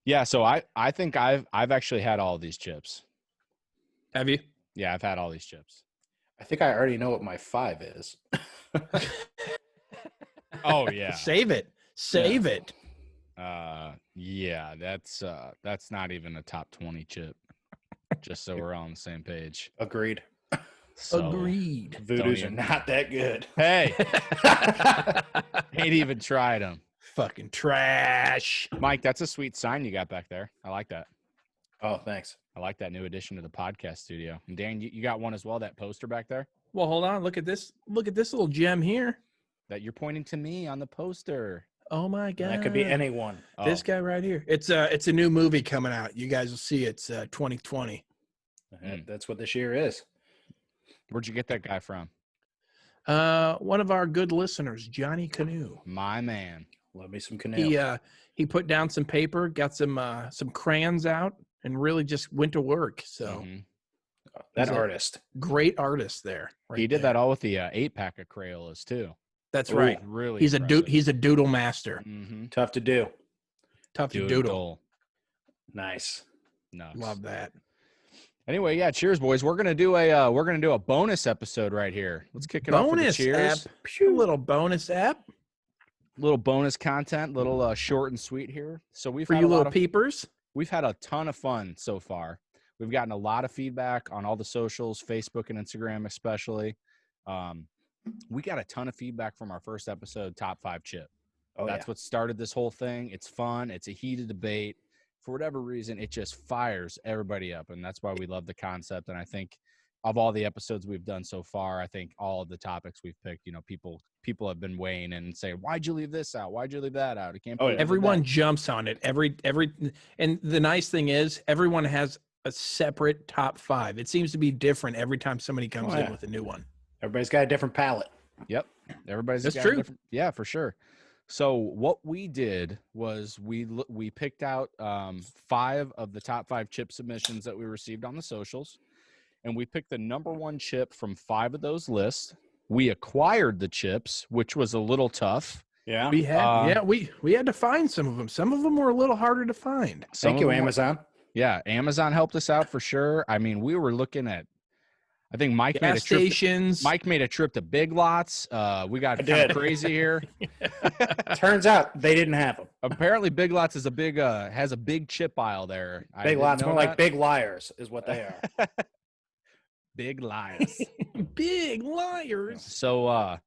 Yeah, so I think I've actually had all these chips. Have you? Yeah, I've had all these chips. I think I already know what my 5 is. Oh yeah. Save it. Save it. Yeah, that's not even a top 20 chip. Just so we're all on the same page. Agreed. So, Agreed. Voodoo's are even- not that good. Hey, ain't even tried them. Fucking trash. Mike, that's a sweet sign you got back there. I like that. Oh, thanks. I like that new addition to the podcast studio. And Dan, you got one as well, that poster back there Well, hold on. Look at this. Look at this little gem here. that you're pointing to me on the poster. Oh my god. That could be anyone. This Oh, guy right here. It's a new movie coming out. You guys will see. It's 2020. That's what this year is. Where'd you get that guy from? One of our good listeners, Johnny Canoe. My man. Love me some Canal. He put down some paper, got some crayons out, and really just went to work. So Mhm. that he's a- artist. great artist there. He did that all with the 8-pack of Crayolas too. That's Ooh, right. Really, He's a doodle master. Mm-hmm. Tough to do. Tough to doodle. Nice. No, Love that. Anyway, yeah, cheers, boys. We're gonna do a bonus episode right here. Let's kick it off with the Bonus cheers. app. A little bonus app Little bonus content, little short and sweet here. So for you little peepers. we've had a ton of fun so far. We've gotten a lot of feedback on all the socials, Facebook and Instagram especially. We got a ton of feedback from our first episode, Top 5 Chip. Oh, That's what started this whole thing. It's fun. It's a heated debate. For whatever reason, it just fires everybody up, and that's why we love the concept. And I think of all the episodes we've done so far, I think all of the topics we've picked, people have been weighing in and saying, "Why'd you leave this out? Why'd you leave that out? It can't." Oh, yeah. Everyone jumps on it. And the nice thing is everyone has a separate top 5. It seems to be different every time somebody comes in with a new one. Everybody's got a different palette. Yep. Everybody's That's got true. Yeah, for sure. So what we did was we picked out 5 of the top 5 chip submissions that we received on the socials, and we picked the number 1 chip from 5 of those lists. We acquired the chips, which was a little tough. Yeah. We had we had to find some of them. Some of them were a little harder to find. Thank you, Amazon. Yeah, Amazon helped us out for sure. I mean, we were looking at, I think Mike made a Gas trip. stations. Mike made a trip to Big Lots. We got kind of crazy here. Turns out they didn't have them. Apparently, Big Lots is has a big chip aisle there. I Big didn't Lots, know more like that. big liars is what they are. Big liars. Big liars. So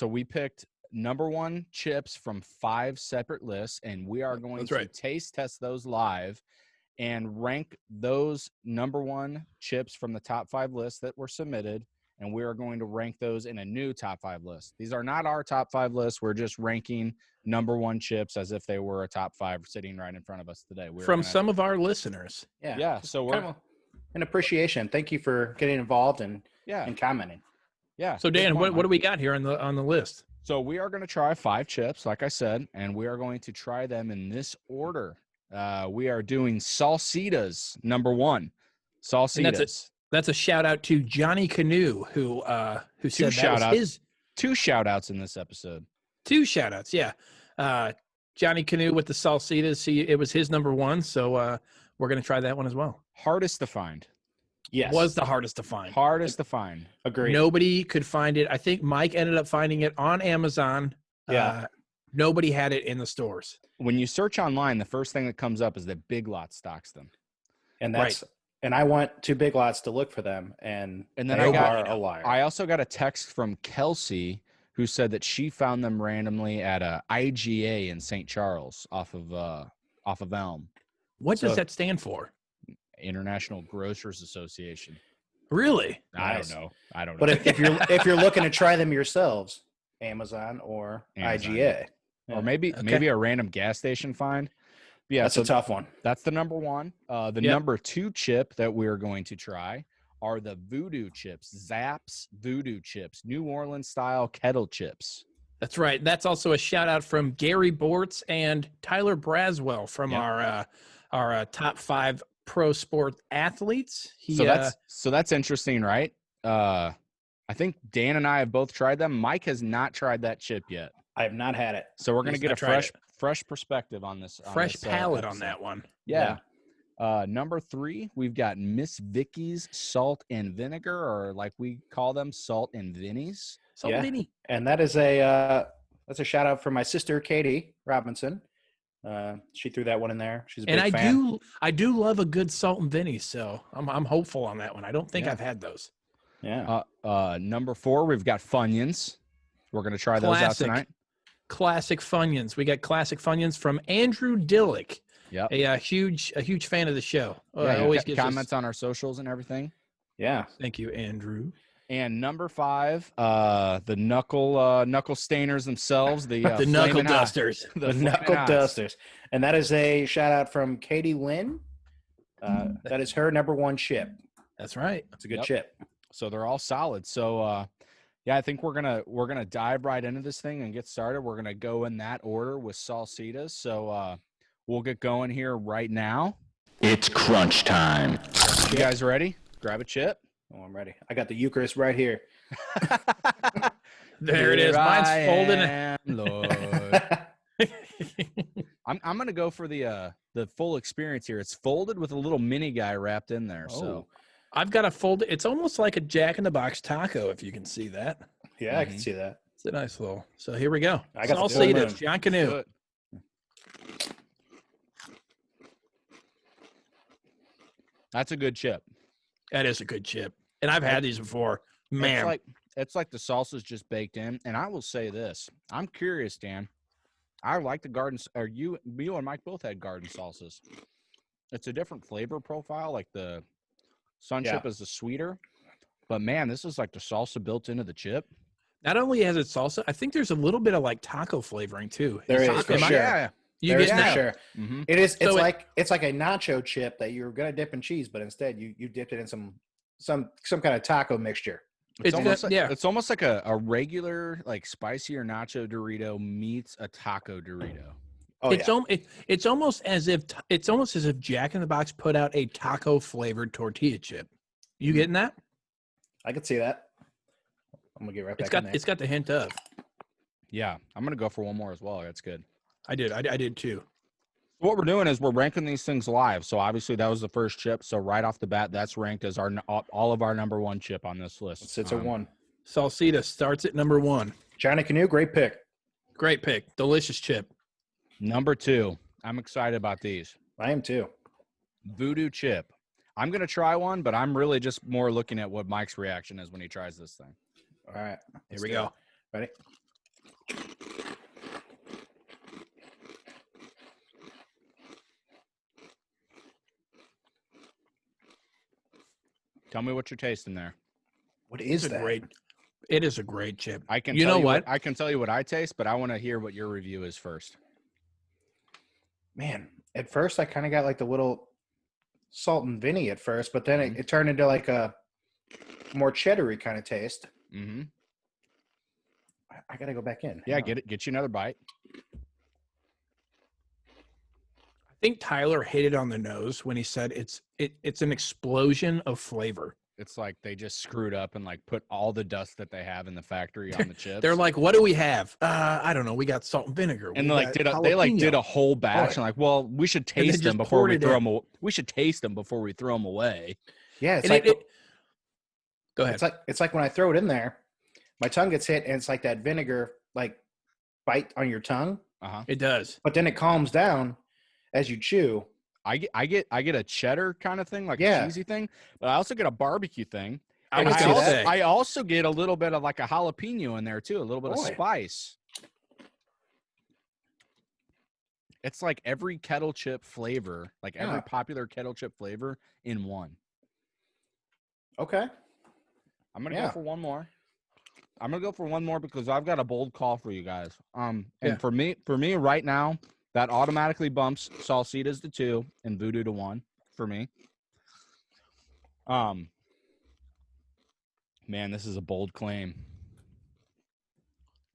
we picked number 1 chips from 5 separate lists, and we are going That's to right. taste test those live and rank those number 1 chips from the top 5 lists that were submitted, and we are going to rank those in a new top 5 list. These are not our top 5 lists. We're just ranking number 1 chips as if they were a top 5 sitting right in front of us today. From some of our listeners. Yeah, so we're kind of an appreciation. Thank you for getting involved and commenting. Yeah. So Dan, what do we got here on the list? So we are going to try 5 chips, like I said, and we are going to try them in this order. We are doing Salsitas, number 1. Salsitas. That's a shout out to Johnny Canoe who said that was his 2 shout outs in this episode. 2 shout outs. Yeah. Johnny Canoe with the Salsitas. It was his number 1. So we're going to try that one as well. Hardest to find. Yes. Was the hardest to find. Hardest to find. Agreed. Nobody could find it. I think Mike ended up finding it on Amazon. Yeah. Nobody had it in the stores. When you search online, the first thing that comes up is that Big Lots stocks them. And that's and I went to Big Lots to look for them, and then they are a liar. I also got a text from Kelsey who said that she found them randomly at a IGA in St. Charles off of Elm. What does that stand for? International Grocers Association. Really? Nice. I don't know. But if you're looking to try them yourselves, Amazon or Amazon. IGA, or maybe a random gas station find. Yeah, that's a tough one. That's the number 1. Number 2 chip that we're going to try are the Voodoo chips, Zapp's Voodoo chips, New Orleans style kettle chips. That's right. That's also a shout out from Gary Bortz and Tyler Braswell from our top 5 pro sport athletes. So that's interesting, right? I think Dan and I have both tried them. Mike has not tried that chip yet. I have not had it. So we're going to get a fresh perspective on this. Fresh palate on episode. that one. Yeah. Number 3, we've got Miss Vicky's salt and vinegar, or like we call them, salt and Vinnies. Salt and Vinny. And that is that's a shout out for my sister Katie Robinson. She threw that one in there. She's a big fan. I do love a good salt and Vinny, so I'm hopeful on that one. I don't think I've had those. Yeah. Number 4, we've got Funyuns. We're gonna try those out tonight. Classic Funyuns. We got classic Funyuns from Andrew Dillick. Yep. A huge fan of the show. Always gives comments on our socials and everything. Yeah. Thank you, Andrew. And number 5, the knuckle stainers themselves, the knuckle dusters. The knuckle dusters. And that is a shout out from Katie Lynn. That is her number 1 chip. That's right. It's a good chip. So they're all solid. So yeah, I think we're gonna dive right into this thing and get started. We're gonna go in that order with Salsitas. So we'll get going here right now. It's crunch time. You guys ready? Grab a chip. Oh, I'm ready. I got the Eucharist right here. There it is. Mine's folded. I'm gonna go for the full experience here. It's folded with a little mini guy wrapped in there. Oh. So I've got a fold. It's almost like a Jack in the Box taco, if you can see that. Yeah, I can see that. It's a nice little. So here we go. I got Salsitas, John Canoe. That's a good chip. That is a good chip, and I've had these before. Man, it's like the salsa's just baked in. And I will say this: I'm curious, Dan. I like the garden. Or you and Mike both had garden salsas. It's a different flavor profile. Like the Sun chip is the sweeter, but man, this is like the salsa built into the chip. Not only has it salsa, I think there's a little bit of like taco flavoring too. There is for sure. Yeah. You get that? Sure. Mm-hmm. It is. It's like a nacho chip that you're gonna dip in cheese, but instead you dipped it in some kind of taco mixture. It's almost like a regular like spicier nacho Dorito meets a taco Dorito. Oh, it's almost as if Jack in the Box put out a taco flavored tortilla chip. You getting that? I could see that. I'm gonna get right back in there. It's got the hint of. Yeah, I'm gonna go for one more as well. That's good. I did too. What we're doing is we're ranking these things live. So obviously that was the first chip. So right off the bat, that's ranked as all of our number 1 chip on this list. It's a 1. Salsita starts at number 1. Johnny Canoe, great pick. Great pick. Delicious chip. Number 2. I'm excited about these. I am too. Voodoo chip. I'm going to try one, but I'm really just more looking at what Mike's reaction is when he tries this thing. All right. Here we go. Ready? Tell me what you're tasting there. What is that? It is a great chip. I can. You know what? I can tell you what I taste, but I want to hear what your review is first. Man, at first I kind of got like the little salt and Vinny at first, but then it turned into like a more cheddary kind of taste. Mm-hmm. I gotta go back in. Yeah, get you another bite. I think Tyler hit it on the nose when he said it's an explosion of flavor. It's like they just screwed up and like put all the dust that they have in the factory on the chips. They're like, what do we have? I don't know. We got salt and vinegar. And they did a whole batch and like, well, we should taste them before we throw them. We should taste them before we throw them away. Yeah, go ahead. It's like when I throw it in there, my tongue gets hit and it's like that vinegar like bite on your tongue. It does. But then it calms down as you chew. I get a cheddar kind of thing, like a cheesy thing, but I also get a barbecue thing. I also get a little bit of like a jalapeno in there too, a little bit of spice. It's like every kettle chip flavor, like every popular kettle chip flavor in one. Okay. I'm going to go for one more. I'm going to go for one more because I've got a bold call for you guys. And for me right now, that automatically bumps Salsitas to 2 and Voodoo to 1 for me. Man, this is a bold claim.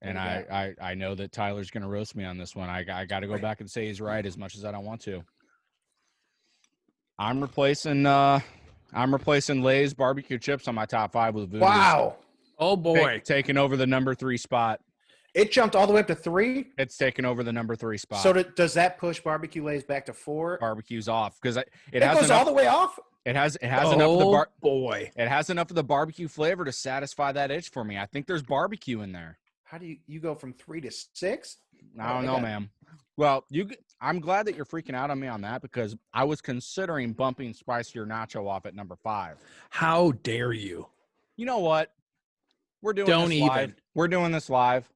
And I know that Tyler's going to roast me on this one. I got to go back and say he's right as much as I don't want to. I'm replacing Lay's barbecue chips on my top 5 with Voodoo. Wow. Oh boy. Taking over the number 3 spot. It jumped all the way up to 3. It's taken over the number 3 spot. So does that push barbecue lays back to 4? Barbecue's off because it It has goes enough. all the way off. It has enough of the boy. It has enough of the barbecue flavor to satisfy that itch for me. I think there's barbecue in there. How do you go from 3 to 6? I don't know, man. Well, I'm glad that you're freaking out on me on that because I was considering bumping spicier nacho off at number 5. How dare you? You know what? We're doing Don't this even. live. We're doing this live.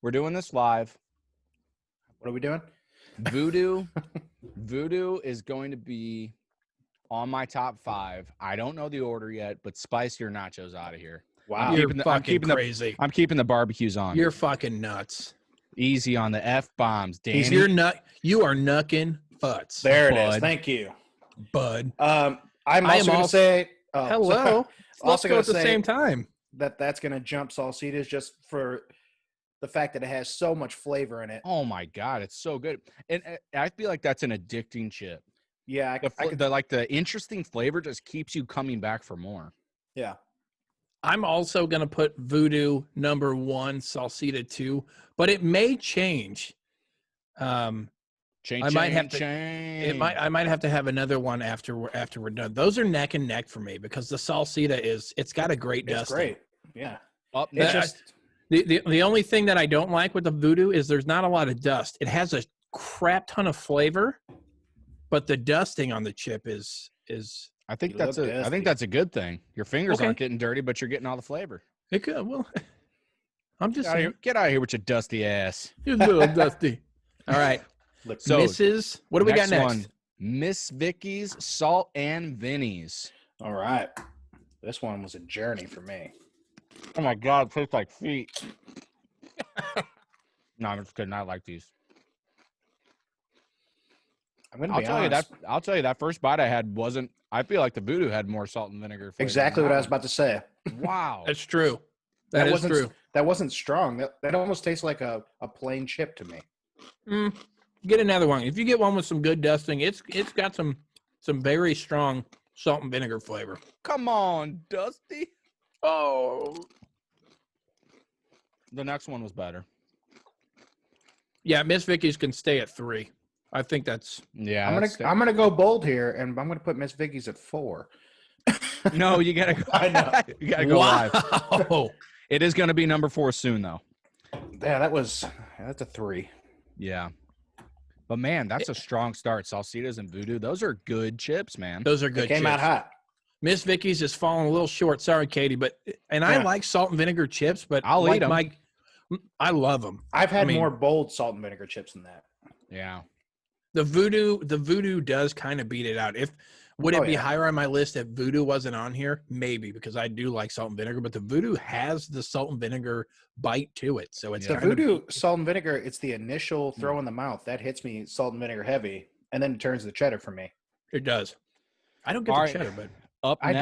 We're doing this live. What are we doing? Voodoo is going to be on my top 5. I don't know the order yet, but spicier nachos out of here. Wow. You're I'm fucking keeping the- crazy. I'm keeping the barbecues on. You're fucking nuts. Easy on the F-bombs, Danny. You're you are nucking butts. There it is. Bud. Thank you. Bud. I'm I am also going to also- say Hello. Let's also go gonna at the say- same time. that's going to jump Salsitas just for the fact that it has so much flavor in it. Oh my god, it's so good. And I feel like that's an addicting chip. Yeah, I could, The interesting flavor just keeps you coming back for more. yeah. I'm also going to put Voodoo number 1, Salsita 2, but it may change. Change, I might have to- change. I might have to have another one after we're done. Those are neck and neck for me because the Salsita it's got a great It's dusting. great. Yeah. Up It's next. just The only thing that I don't like with the Voodoo is there's not a lot of dust. It has a crap ton of flavor, but the dusting on the chip is I think You that's look I dusty. think that's a good thing. Your fingers Okay. aren't getting dirty, but you're getting all the flavor. it could well. I'm just saying, Get out of here with your dusty ass. it's a little dusty. All right, look, So, Mrs. What do we got next? one, Miss Vicky's Salt and Vinny's. all right. This one was a journey for me. Oh my god, it tastes like feet. No, I'm just kidding. I like these. I'm going to I'll be tell you honest. that. I'll tell you that first bite I had wasn't. I feel like the Voodoo had more salt and vinegar. Flavor Exactly than what I was that about to say. one. Wow. That's true. That is wasn't true. That wasn't strong. That almost tastes like a plain chip to me. Get another one. If you get one with some good dusting, it's got some very strong salt and vinegar flavor. Come on, Dusty. Oh, The next one was better. yeah. Miss Vicky's can stay at 3. I think that's Yeah. I'm gonna go bold here, and I'm gonna put Miss Vicky's at 4. No, you gotta go. I know. You gotta go live. wow. It is gonna be number 4 soon, though. Yeah, that's a 3. Yeah. But man, that's a strong start. Salsitas and Voodoo, those are good chips, man. Those are It good. came out chips. hot. Miss Vicky's is falling a little short. Sorry, Katie, but I Yeah. like salt and vinegar chips, but I'll like eat 'em. Mike, I love them. I've had I mean- more bold salt and vinegar chips than that. Yeah. The Voodoo does kind of beat it out. Would it Oh, be yeah. higher on my list if Voodoo wasn't on here? Maybe, because I do like salt and vinegar, but the Voodoo has the salt and vinegar bite to it, so it's Yeah. The kind of- Voodoo salt and vinegar, it's the initial throw in the mouth that hits me salt and vinegar heavy, and then it turns to cheddar for me. It does. I don't get All the right. cheddar, but Up I do.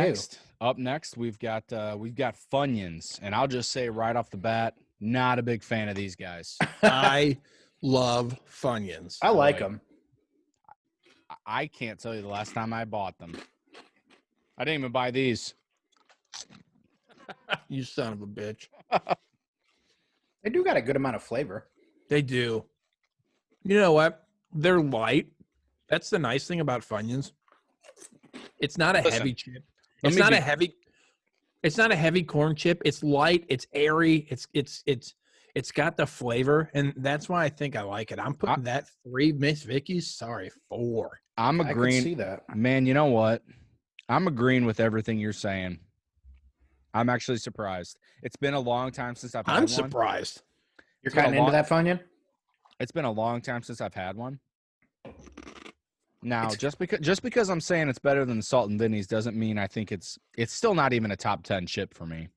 next, we've got Funyuns, and I'll just say right off the bat, not a big fan of these guys. I love Funyuns. I like Boy. them. I can't tell you the last time I bought them. I didn't even buy these. You son of a bitch. They do got a good amount of flavor. They do. You know what? They're light. That's the nice thing about Funyuns. It's not a Listen, heavy chip. let It's me not be- a heavy. It's not a heavy corn chip. It's light. It's airy. It's got the flavor, and that's why I think I like it. I'm putting that 3. Miss Vicky's. Sorry, 4. I'm I could agreeing. see that. Man, you know what? I'm agreeing with everything you're saying. I'm actually surprised. It's been a long time since I've had I'm one. surprised. You're It's been a kind of into long- that Funyun? It's been a long time since I've had one. Now, just because I'm saying it's better than the Salt and Vinny's doesn't mean I think it's still not even a top 10 chip for me.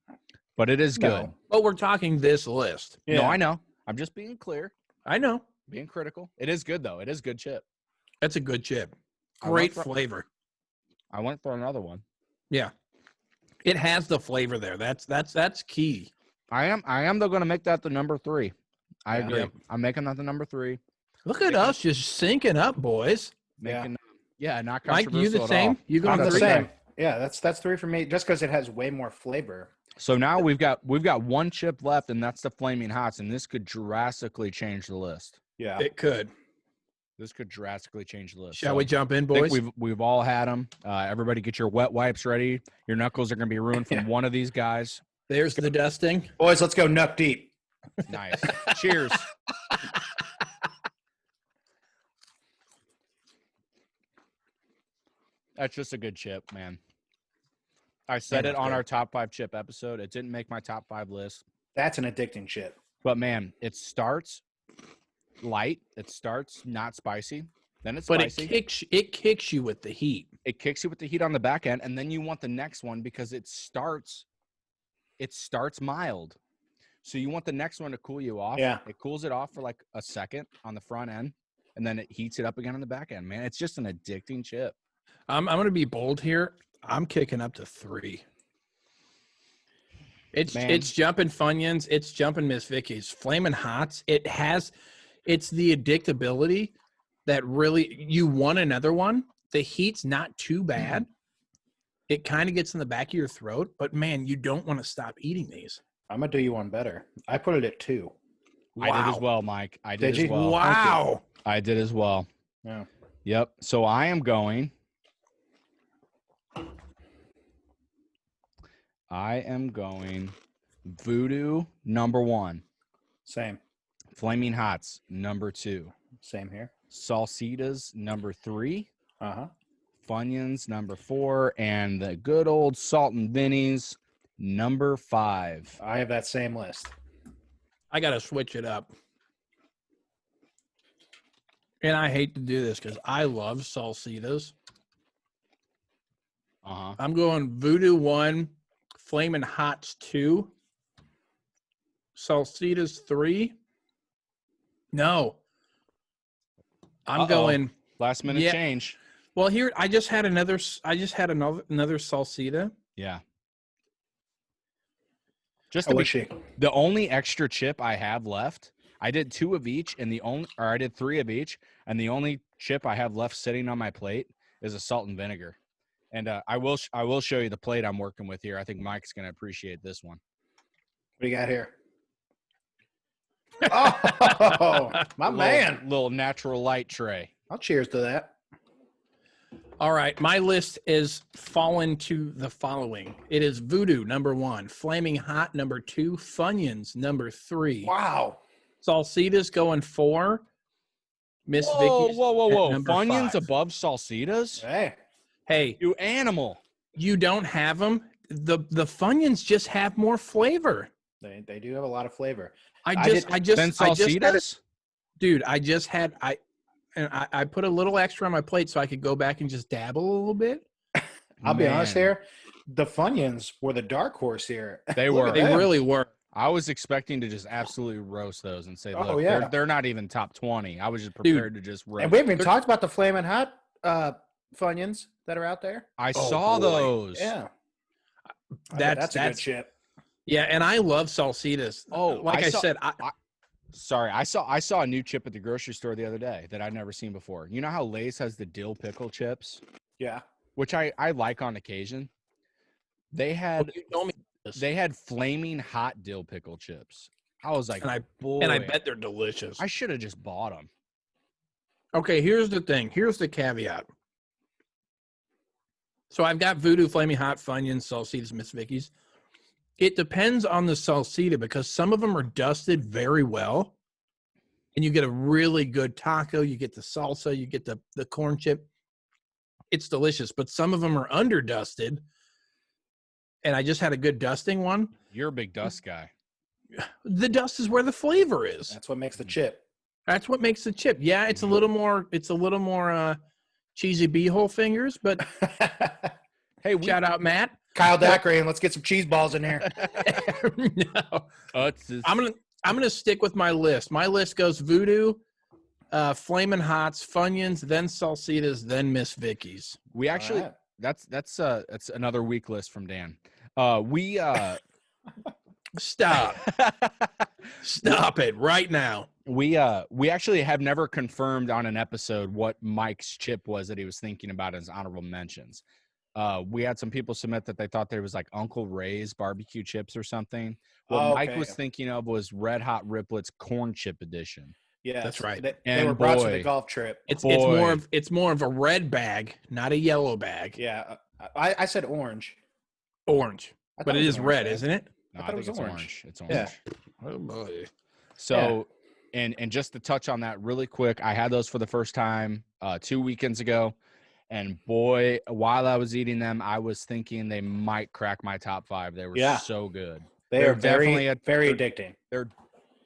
But it is good. No. But we're talking this list. No, Yeah. I know. I'm just being clear, I know being critical. It is good though. It is good chip. that's a good chip. I Great went for- flavor. I went for another one. Yeah, it has the flavor there. That's key. I am though going to make that the number 3. I Yeah. agree. Yep. I'm making that the number 3. Look at us just syncing up, boys. Making not Mike, controversial you the at same? all. You I'm going the three? same. Yeah, that's 3 for me, just because it has way more flavor. So now we've got one chip left, and that's the Flaming Hots, and this could drastically change the list. Yeah. It could. This could drastically change the list. Shall So we jump in, I think boys? we've all had them. Everybody, get your wet wipes ready. Your knuckles are going to be ruined from Yeah. one of these guys. There's the dusting. Boys, let's go nuck deep. Nice. Cheers. That's just a good chip, man. I said Yeah, it that's on good. our top 5 chip episode. It didn't make my top 5 list, That's an addicting chip. but man, it starts light. It starts not spicy. Then it's But spicy. it kicks you with the heat. It kicks you with the heat on the back end, and then you want the next one because it starts mild. So you want the next one to cool you off. Yeah. It cools it off for like a second on the front end, and then it heats it up again on the back end. Man, it's just an addicting chip. I'm going to be bold here. I'm kicking up to 3. It's Man. jumping Funyuns. It's jumping Miss Vicky's. Flamin' Hots. It's the addictability that really you want another one. The heat's not too bad. It kind of gets in the back of your throat, but man, you don't want to stop eating these. I'm gonna do you one better. I put it at 2. I did as well, Mike. I did Did as you? well. Wow. I did as well. Yeah. Yep. So I am going. Voodoo number 1, Same. Flaming Hots number 2, Same here. Salsitas number 3, Uh-huh. Funyuns number 4, and the good old Salt and Vinny's number 5. I have that same list. I got to switch it up. And I hate to do this because I love Salsitas. Uh-huh. I'm going Voodoo 1, Flamin' Hots 2, Salsitas 3. No. I'm Uh-oh. going. Last minute Yeah. change. Well, here I just had another Salsita. Yeah. Just How to be was she? the only extra chip I have left, I did 2 of each, and I did 3 of each, and the only chip I have left sitting on my plate is a salt and vinegar. And I will show you the plate I'm working with here. I think Mike's going to appreciate this one. What do you got here? Oh, my man. Little natural light tray. I'll cheers to that. All right, my list is fallen to the following. It is Voodoo number 1, Flaming Hot number 2, Funyuns number 3, Wow. Salsitas going 4, Miss Whoa, Vicky's whoa, whoa, at whoa! number Funyuns 5. above Salsitas? Hey. Hey, You animal! you don't have them. The Funyuns just have more flavor. They do have a lot of flavor. I Then just had it, Salsitas? dude. I put a little extra on my plate so I could go back and just dabble a little bit. I'll be honest Man, here. The Funyuns were the dark horse here. They Look were. at They them. really were. I was expecting to just absolutely roast those and say, Oh, look, yeah. they're not even top 20. I was just prepared to just roast. And we haven't even talked about the Flamin' Hot Funyuns that are out there. I Oh, saw boy. those. Yeah. That's a good chip. Yeah, and I love Salsitas. Oh, like I saw- said, Sorry, I saw a new chip at the grocery store the other day that I'd never seen before. You know how Lay's has the dill pickle chips, Yeah. which I like on occasion. They had you told me this, they had flaming hot dill pickle chips. I was like, and I boy, bet they're delicious. I should have just bought them. Okay, here's the thing. Here's the caveat. So I've got Voodoo, Flaming Hot, Funyuns, Salsitas, Miss Vicky's. It depends on the salsita because some of them are dusted very well, and you get a really good taco. You get the salsa, you get the corn chip. It's delicious, but some of them are under dusted, and I just had a good dusting one. You're a big dust guy. The dust is where the flavor is. That's what makes the chip. That's what makes the chip. Yeah, it's a little more. It's a little more cheesy beehole fingers, but Hey, shout out Matt. Kyle Dacre, and let's get some cheese balls in here. No. it's just, I'm gonna stick with my list. My list goes Voodoo, Flamin' Hots, Funyuns, then Salsitas, then Miss Vicky's. we actually All right. that's another week list from Dan. We Stop it right now. we actually have never confirmed on an episode what Mike's chip was that he was thinking about as honorable mentions. We had some people submit that they thought there was like Uncle Ray's barbecue chips or something. What Oh, Mike okay. was thinking of was Red Hot Riplets corn chip edition. Yeah, That's right. They And were brought to the boy. golf trip. It's Boy. more of a red bag, not a yellow bag. Yeah, I said orange. Orange. I thought But it is orange, red, man. isn't it? No, I I, thought it think was it's orange. orange. It's Yeah. orange. Oh boy. So, and just to touch on that really quick, I had those for the first time 2 weekends ago, and boy, while I was eating them, I was thinking they might crack my top 5. They were Yeah. so good. They They're are definitely very addicting.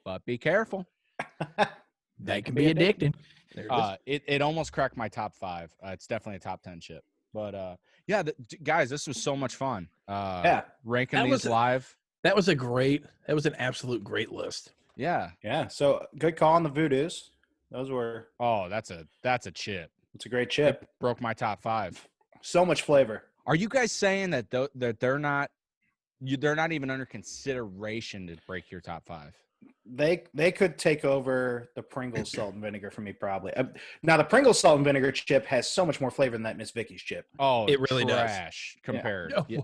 But be careful. That can be addicting. There it is. It almost cracked my top 5. It's definitely a top 10 chip. But yeah, guys, this was so much fun. Yeah, Ranking That these was live. That was an absolute great list. Yeah. yeah. So good call on the Voodoos. Those were. Oh, that's a chip. It's a great chip. Broke my top 5. So much flavor. Are you guys saying that that they're not even under consideration to break your top 5? They could take over the Pringles salt and vinegar for me probably. Now the Pringles salt and vinegar chip has so much more flavor than that Miss Vicky's chip. Oh, It really does. trash compared. No, Yeah.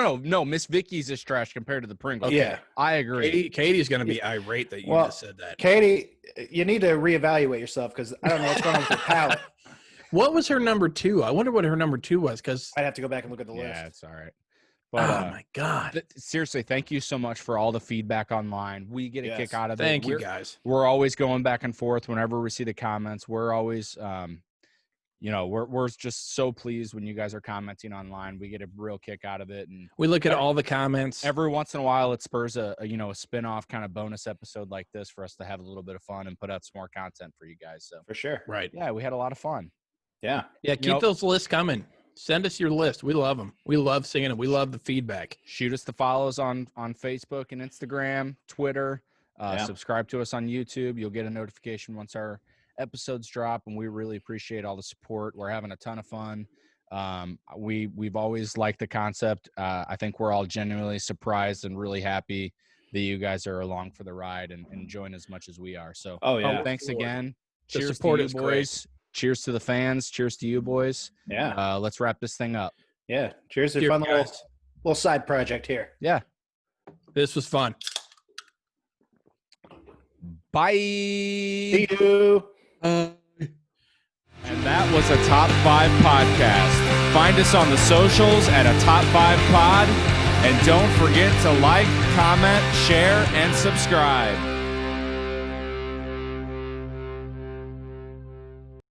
hold No. Miss Vicky's is trash compared to the Pringles. Yeah. I agree. Katie's going to be irate that you Well, just said that. Katie, you need to reevaluate yourself because I don't know what's going on with your palate. What was her number 2? I wonder what her number 2 was because, I'd have to go back and look at the Yeah, list. it's all right. oh But my God. seriously, thank you so much for all the feedback online. We get a Yes. kick out of it. Thank you We're- guys. We're always going back and forth whenever we see the comments. We're always, we're just so pleased when you guys are commenting online. We get a real kick out of it, and We look at all the comments. every once in a while, it spurs a spin-off kind of bonus episode like this for us to have a little bit of fun and put out some more content for you guys. So For sure. Right. yeah, we had a lot of fun. Yeah. Yeah, keep know- those lists coming. Send us your list. We love them. We love seeing them. We love the feedback. Shoot us the follows on Facebook and Instagram, Twitter. Yeah. Subscribe to us on YouTube. You'll get a notification once our episodes drop, and we really appreciate all the support. We're having a ton of fun. We've always liked the concept. I think we're all genuinely surprised and really happy that you guys are along for the ride and enjoying as much as we are. So Oh yeah. thanks Lord. again. The Cheers support to you is great. boys. Cheers to the fans. Cheers to you boys. Yeah. Let's wrap this thing up. Yeah. Cheers to a Cheers, fun little guys. side project here. Yeah. This was fun. Bye. See you. And that was a Top 5 podcast. Find us on the socials at a Top 5 Pod. And don't forget to like, comment, share, and subscribe.